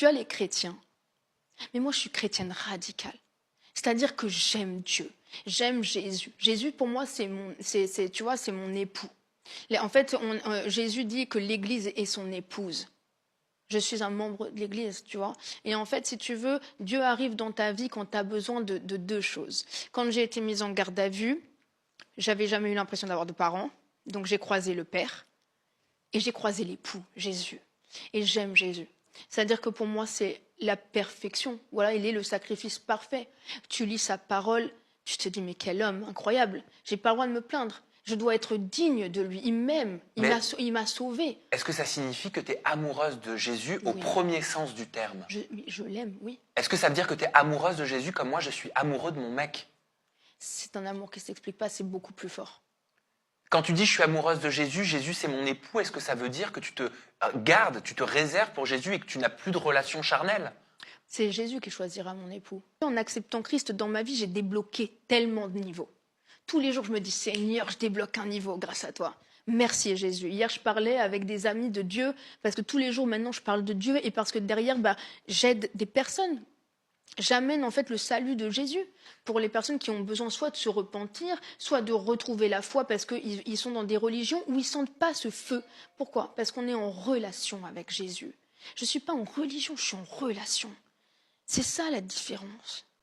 Tu as les chrétiens. Mais moi, je suis chrétienne radicale. C'est-à-dire que j'aime Dieu. J'aime Jésus. Jésus, pour moi, tu vois, c'est mon époux. En fait, Jésus dit que l'Église est son épouse. Je suis un membre de l'Église, tu vois. Et en fait, si tu veux, Dieu arrive dans ta vie quand tu as besoin de deux choses. Quand j'ai été mise en garde à vue, j'avais jamais eu l'impression d'avoir de parents. Donc j'ai croisé le Père et j'ai croisé l'époux, Jésus. Et j'aime Jésus. C'est-à-dire que pour moi, c'est la perfection. Voilà, il est le sacrifice parfait. Tu lis sa parole, tu te dis, mais quel homme incroyable. J'ai pas le droit de me plaindre. Je dois être digne de lui. Il m'aime. Il m'a sauvée. Est-ce que ça signifie que tu es amoureuse de Jésus au premier sens du terme? Je l'aime, oui. Est-ce que ça veut dire que tu es amoureuse de Jésus comme moi, je suis amoureux de mon mec? C'est un amour qui ne s'explique pas, c'est beaucoup plus fort. Quand tu dis je suis amoureuse de Jésus, Jésus c'est mon époux, est-ce que ça veut dire que tu te gardes, tu te réserves pour Jésus et que tu n'as plus de relation charnelle? C'est Jésus qui choisira mon époux. En acceptant Christ dans ma vie, j'ai débloqué tellement de niveaux. Tous les jours, je me dis, Seigneur, je débloque un niveau grâce à toi. Merci Jésus. Hier, je parlais avec des amis de Dieu, parce que tous les jours, maintenant, je parle de Dieu, et parce que derrière, j'aide des personnes. J'amène en fait le salut de Jésus pour les personnes qui ont besoin soit de se repentir, soit de retrouver la foi parce qu'ils sont dans des religions où ils ne sentent pas ce feu. Pourquoi? Parce qu'on est en relation avec Jésus. Je ne suis pas en religion, je suis en relation. C'est ça la différence.